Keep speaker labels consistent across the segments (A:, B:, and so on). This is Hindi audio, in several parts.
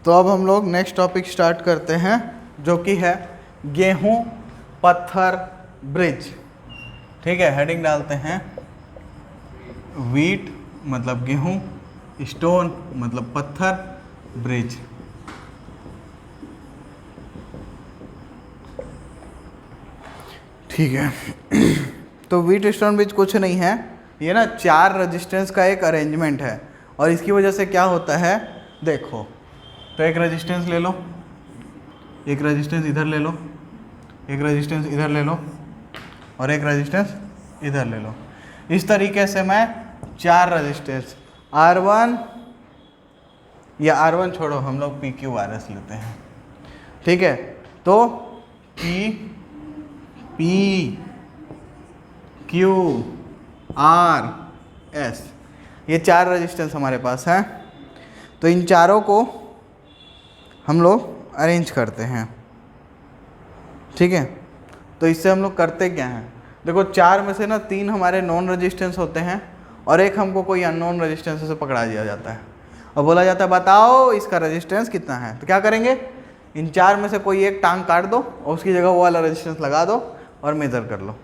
A: तो अब हम लोग नेक्स्ट टॉपिक स्टार्ट करते हैं, जो कि है गेहूं पत्थर ब्रिज। ठीक है, हेडिंग डालते हैं व्हीट मतलब गेहूं, स्टोन मतलब पत्थर, ब्रिज। ठीक है तो व्हीट स्टोन ब्रिज कुछ नहीं है, ये ना 4 रेजिस्टेंस का एक अरेंजमेंट है। और इसकी वजह से क्या होता है देखो, तो एक रेजिस्टेंस ले लो, एक रेजिस्टेंस इधर ले लो, एक रेजिस्टेंस इधर ले लो और एक रेजिस्टेंस इधर ले लो। इस तरीके से मैं 4 रेजिस्टेंस R1 या R1 छोड़ो, हम लोग PQRS लेते हैं। ठीक है, तो PQRS ये 4 रेजिस्टेंस हमारे पास हैं। तो इन चारों को हम लोग अरेंज करते हैं। ठीक है, तो इससे हम लोग करते क्या हैं, देखो 4 में से ना 3 हमारे नॉन रेजिस्टेंस होते हैं और एक हमको कोई अननोन रेजिस्टेंस से पकड़ा दिया जाता है और बोला जाता है बताओ इसका रेजिस्टेंस कितना है। तो क्या करेंगे, इन 4 में से कोई एक टांग काट दो और उसकी जगह वो वाला रेजिस्टेंस लगा दो और मेजर कर लो।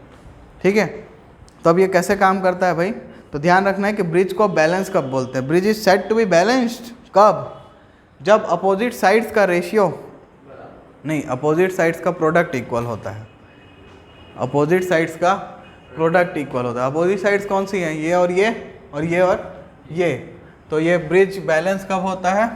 A: ठीक है, तो अब ये कैसे काम करता है भाई, तो ध्यान रखना है कि ब्रिज को बैलेंस कब बोलते हैं। Bridge is said to be balanced कब, जब अपोजिट साइड्स का रेशियो नहीं, अपोजिट साइड्स का प्रोडक्ट इक्वल होता है। अपोजिट साइड्स का प्रोडक्ट इक्वल होता है। अपोजिट साइड्स कौन सी हैं, ये और ये और ये और ये। तो ये ब्रिज बैलेंस कब होता है,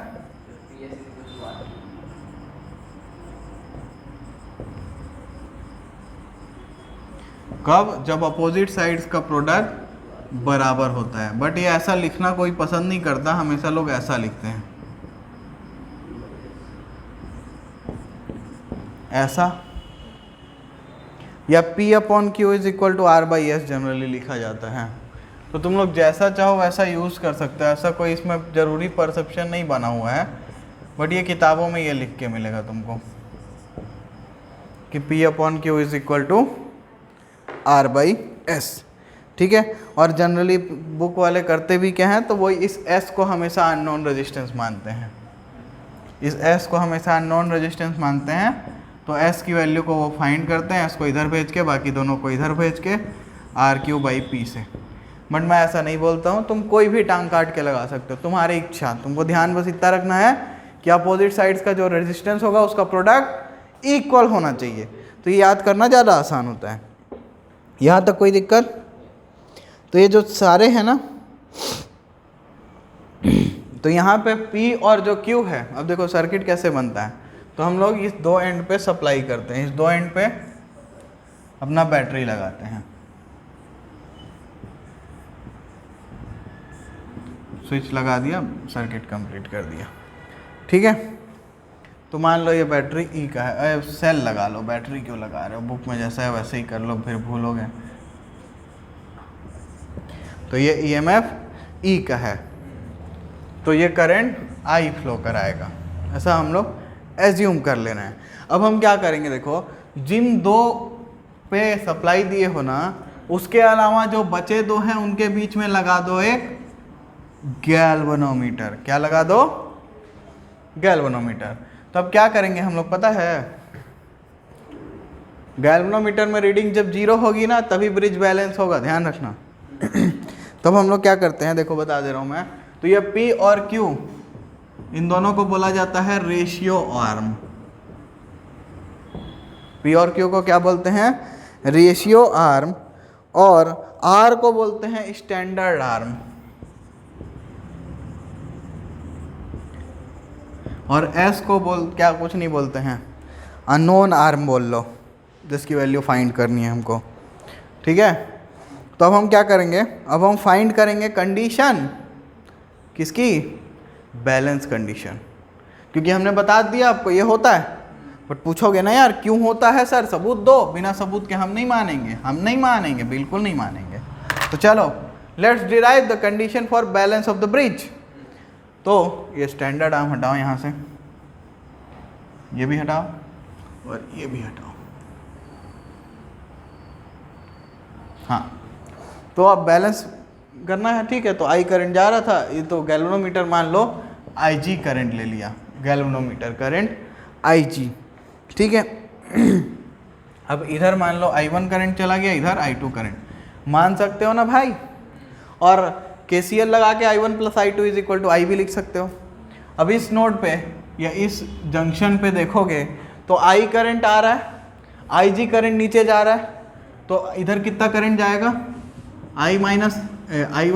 A: कब, जब अपोजिट साइड्स का प्रोडक्ट बराबर होता है। बट ये ऐसा लिखना कोई पसंद नहीं करता, हमेशा लोग ऐसा लिखते हैं, ऐसा, या P/Q is equal to R/S generally लिखा जाता है। तो तुम लोग जैसा चाहो वैसा यूज़ कर सकते हो, ऐसा कोई इसमें ज़रूरी परसेप्शन नहीं बना हुआ है। बट ये किताबों में ये लिख के मिलेगा तुमको कि P/Q is equal to R/S। ठीक है, और जनरली बुक वाले करते भी क्या हैं, तो वो इस S को हमेशा अननोन रेजिस्टेंस मानते हैं। इस S को हमेशा अननोन रेजिस्टेंस मानते हैं। तो S की वैल्यू को वो फाइंड करते हैं, S को इधर भेज के, बाकी दोनों को इधर भेज के RQ/P से। बट मैं ऐसा नहीं बोलता हूँ, तुम कोई भी टांग काट के लगा सकते हो, तुम्हारी इच्छा। तुमको ध्यान बस इतना रखना है कि अपोजिट साइड्स का जो रेजिस्टेंस होगा उसका प्रोडक्ट इक्वल होना चाहिए। तो ये याद करना ज़्यादा आसान होता है। यहाँ तक कोई दिक्कत? तो ये जो सारे हैं ना, तो यहाँ पे P और जो Q है, अब देखो सर्किट कैसे बनता है। तो हम लोग इस 2 एंड पे सप्लाई करते हैं, इस 2 एंड पे अपना बैटरी लगाते हैं, स्विच लगा दिया, सर्किट कंप्लीट कर दिया। ठीक है, तो मान लो ये बैटरी ई का है, सेल लगा लो, बैटरी क्यों लगा रहे हो, बुक में जैसा है वैसे ही कर लो, फिर भूलोगे। तो ये EMF ई का है, तो ये करंट I फ्लो कराएगा, ऐसा हम लोग एज्यूम कर लेना है। अब हम क्या करेंगे, देखो जिन 2 पे सप्लाई दिए हो ना, उसके अलावा जो बचे 2 हैं उनके बीच में लगा दो एक गैल्वेनोमीटर। क्या लगा दो, गैल्वेनोमीटर। तो अब क्या करेंगे हम लोग पता है, गैल्वेनोमीटर में रीडिंग जब 0 होगी ना तभी ब्रिज बैलेंस होगा, ध्यान रखना। तब हम लोग क्या करते हैं, देखो बता दे रहा हूँ मैं। तो ये P और Q, इन दोनों को बोला जाता है रेशियो आर्म। P और Q को क्या बोलते हैं, रेशियो आर्म। और R को बोलते हैं स्टैंडर्ड आर्म। और S को क्या कुछ नहीं बोलते हैं, अननोन आर्म बोल लो, जिसकी वैल्यू फाइंड करनी है हमको। ठीक है, तो अब हम क्या करेंगे, अब हम फाइंड करेंगे कंडीशन किसकी, बैलेंस कंडीशन। क्योंकि हमने बता दिया आपको ये होता है, बट पूछोगे ना यार क्यों होता है सर, सबूत दो। बिना सबूत के हम नहीं मानेंगे, हम नहीं मानेंगे, बिल्कुल नहीं मानेंगे। तो चलो let's derive the condition for balance of the bridge. तो ये स्टैंडर्ड आर्म हटाओ यहाँ से, ये भी हटाओ और ये भी हटाओ। हाँ, तो अब बैलेंस करना है। ठीक है, तो I करंट जा रहा था, ये तो गैल्वेनोमीटर मान लो IG करंट ले लिया, गैल्वेनोमीटर करंट IG, ठीक है। अब इधर मान लो I1 करंट चला गया, इधर I2 करंट, मान सकते हो ना भाई। और KCL लगा के I1 plus I2 is equal to I भी लिख सकते हो। अब इस नोड पे या इस जंक्शन पे देखोगे तो I करंट आ रहा है, IG करंट नीचे जा रहा है, तो इधर कितना करंट जाएगा, I1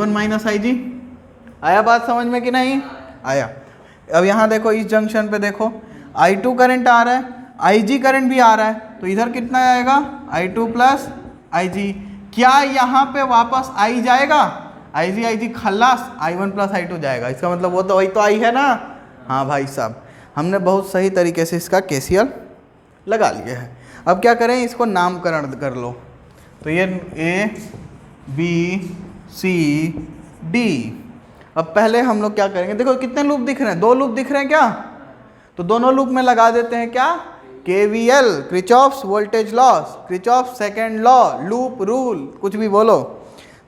A: माइनस IG। आया बात समझ में कि नहीं आया? अब यहाँ देखो इस जंक्शन पे देखो I2 करंट आ रहा है, IG करंट भी आ रहा है, तो इधर कितना आएगा, I2 प्लस IG। क्या यहाँ पे वापस I जाएगा, IG खल्लास, I1 प्लस I2 जाएगा। इसका मतलब वो तो वही तो I है ना। हाँ भाई साहब, हमने बहुत सही तरीके से इसका KCL लगा लिया है। अब क्या करें, इसको नामकरण कर लो। तो ये A B C D। अब पहले हम लोग क्या करेंगे, देखो कितने लूप दिख रहे हैं, 2 लूप दिख रहे हैं क्या, तो दोनों लूप में लगा देते हैं क्या, KVL, Kirchhoff's voltage loss, Kirchhoff's second law, loop rule, कुछ भी बोलो।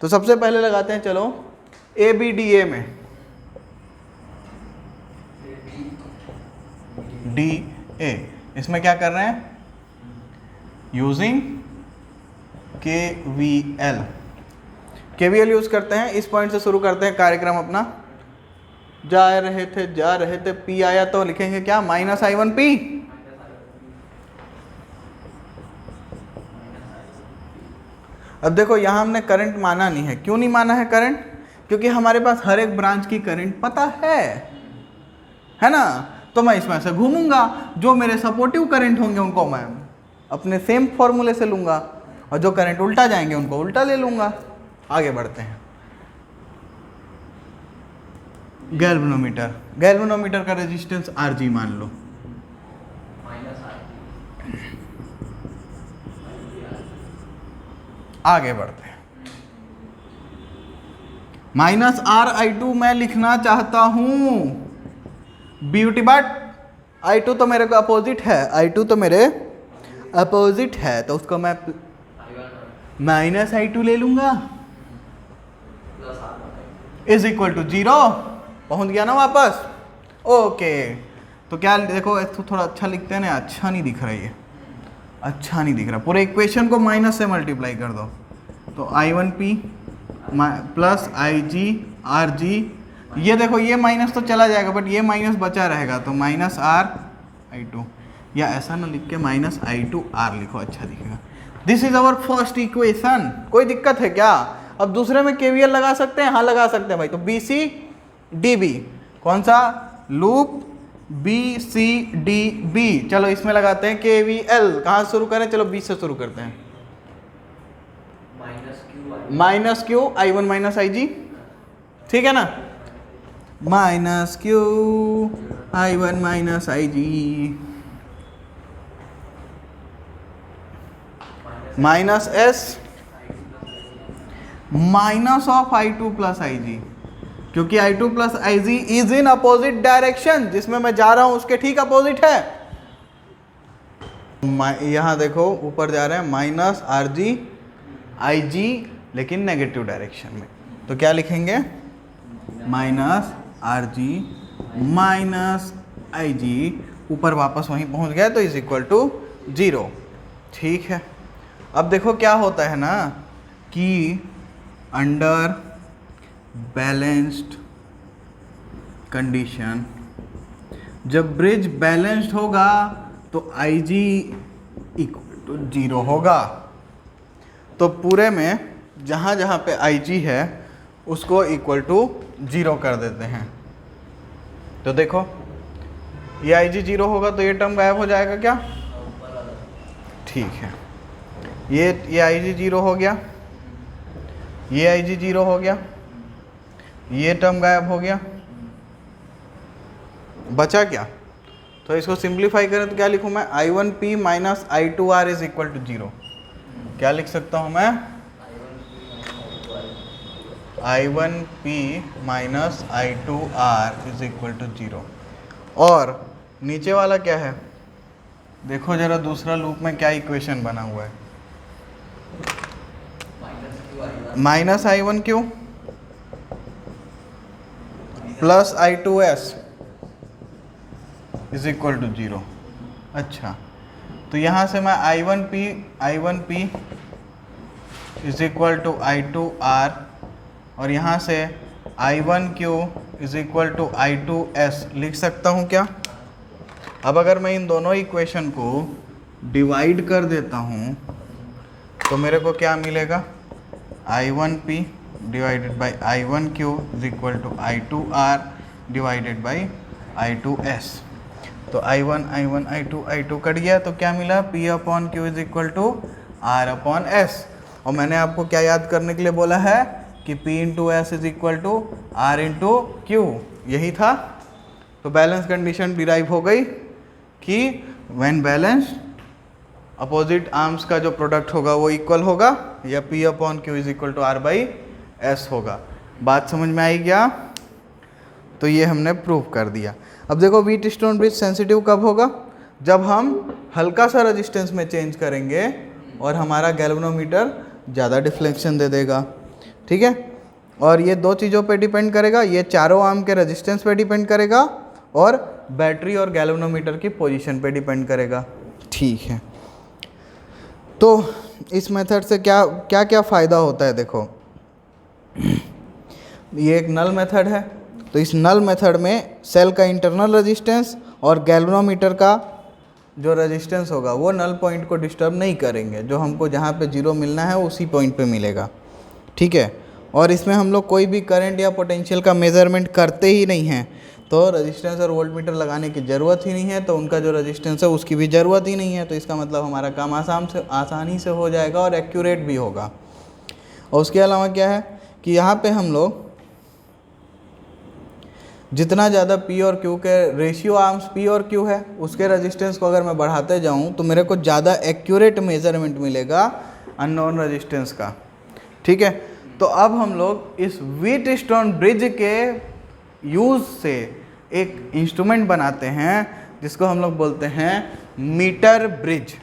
A: तो सबसे पहले लगाते हैं, चलो ABDA में, DA, इसमें क्या कर रहे हैं, यूजिंग KVL यूज करते हैं। इस पॉइंट से शुरू करते हैं कार्यक्रम अपना। जा रहे थे P आया तो लिखेंगे क्या, माइनस I1 P। अब देखो यहाँ हमने करंट माना नहीं है। क्यों नहीं माना है करंट, क्योंकि हमारे पास हर एक ब्रांच की करंट पता है ना। तो मैं इसमें से घूमूंगा, जो मेरे सपोर्टिव करंट होंगे उनको मैं अपने सेम फॉर्मूले से लूंगा, और जो करंट उल्टा जाएंगे उनको उल्टा ले लूंगा। आगे बढ़ते हैं। गैल्वेनोमीटर का रेजिस्टेंस RG मान लो, आगे बढ़ते हैं। माइनस RI2 मैं लिखना चाहता हूं ब्यूटी, बट I2 तो मेरे को अपोजिट है, I2 तो मेरे अपोजिट है, तो उसको मैं माइनस I2 ले लूंगा, इज इक्वल टू 0। पहुंच गया ना वापस, ओके। तो क्या देखो, इसको थोड़ा अच्छा लिखते हैं ना, अच्छा नहीं दिख रहा है, ये अच्छा नहीं दिख रहा। पूरे इक्वेशन को माइनस से मल्टीप्लाई कर दो, तो I1P प्लस IG RG, ये देखो ये माइनस तो चला जाएगा, बट ये माइनस बचा रहेगा, तो माइनस RI2, या ऐसा ना लिख के माइनस I2R लिखो, अच्छा दिखेगा। This is our first equation. कोई दिक्कत है क्या? अब दूसरे में KVL लगा सकते हैं, हाँ लगा सकते हैं भाई। तो BCDB, कौन सा लूप, BCDB। चलो इसमें लगाते हैं KVL। कहाँ से शुरू करें, चलो B से शुरू करते हैं। Minus Q I1 minus IG, ठीक है ना, minus Q I1 minus IG, minus S minus of I2 plus IG, क्योंकि I2 plus IG is in opposite direction, जिसमें मैं जा रहा हूं उसके ठीक अपोजिट है। यहां देखो ऊपर जा रहे हैं माइनस RG IG, लेकिन नेगेटिव डायरेक्शन में, तो क्या लिखेंगे, माइनस RG माइनस IG, ऊपर वापस वहीं पहुंच गया, तो इज इक्वल टू 0, ठीक है। अब देखो क्या होता है ना कि अंडर बैलेंस्ड कंडीशन, जब ब्रिज बैलेंस्ड होगा तो IG इक्वल टू 0 होगा। तो पूरे में जहाँ जहाँ पे IG है उसको इक्वल टू 0 कर देते हैं। तो देखो ये IG 0 होगा तो ये टर्म गायब हो जाएगा क्या, ठीक है। ये IG 0 हो गया, ये IG 0 हो गया, ये टर्म गायब हो गया, बचा क्या? तो इसको सिंप्लीफाई करें तो क्या लिखूं मैं, I1P minus I2R is equal to 0। क्या लिख सकता हूं मैं, I1P minus I2R is equal to 0। और नीचे वाला क्या है, देखो जरा दूसरा लूप में क्या इक्वेशन बना हुआ है, minus I1Q plus I2S is equal to 0। अच्छा, तो यहाँ से मैं I1P is equal to I2R और यहाँ से I1Q is equal to I2S लिख सकता हूँ क्या? अब अगर मैं इन दोनों इक्वेशन को डिवाइड कर देता हूँ तो मेरे को क्या मिलेगा? I1P divided by I1Q is equal to I2R divided by I2S। तो I2 कट गया तो क्या मिला? P upon Q is equal to R upon S। और मैंने आपको क्या याद करने के लिए बोला है कि P into S is equal to R into Q, यही था। तो बैलेंस कंडीशन डिराइव हो गई कि व्हेन बैलेंस्ड अपोजिट आर्म्स का जो प्रोडक्ट होगा वो इक्वल होगा या P upon Q is equal to R by S होगा। बात समझ में आई क्या? तो ये हमने प्रूव कर दिया। अब देखो व्हीटस्टोन ब्रिज सेंसिटिव कब होगा? जब हम हल्का सा रेजिस्टेंस में चेंज करेंगे और हमारा गैल्वेनोमीटर ज़्यादा डिफ्लेक्शन दे देगा। ठीक है, और ये दो चीज़ों पे डिपेंड करेगा, ये चारों आर्म के रेजिस्टेंस पे डिपेंड करेगा और बैटरी और गैल्वेनोमीटर की पोजीशन पे डिपेंड करेगा। ठीक है, तो इस मेथड से क्या क्या क्या फ़ायदा होता है? देखो, ये एक नल मेथड है, तो इस नल मेथड में सेल का इंटरनल रेजिस्टेंस और गैल्वेनोमीटर का जो रेजिस्टेंस होगा वो नल पॉइंट को डिस्टर्ब नहीं करेंगे। जो हमको जहाँ पे जीरो मिलना है उसी पॉइंट पे मिलेगा। ठीक है, और इसमें हम लोग कोई भी करंट या पोटेंशियल का मेजरमेंट करते ही नहीं हैं, तो रेजिस्टेंस और वोल्टमीटर लगाने की ज़रूरत ही नहीं है, तो उनका जो रेजिस्टेंस है उसकी भी ज़रूरत ही नहीं है। तो इसका मतलब हमारा काम आसानी से हो जाएगा और एक्यूरेट भी होगा। और उसके अलावा क्या है कि यहाँ पे हम लोग जितना ज़्यादा P और Q के रेशियो आर्म्स P और Q है उसके रेजिस्टेंस को अगर मैं बढ़ाते जाऊँ तो मेरे को ज़्यादा एक्यूरेट मेजरमेंट मिलेगा अननोन रेजिस्टेंस का। ठीक है, तो अब हम लोग इस व्हीटस्टोन ब्रिज के यूज़ से एक इंस्ट्रूमेंट बनाते हैं जिसको हम लोग बोलते हैं मीटर ब्रिज।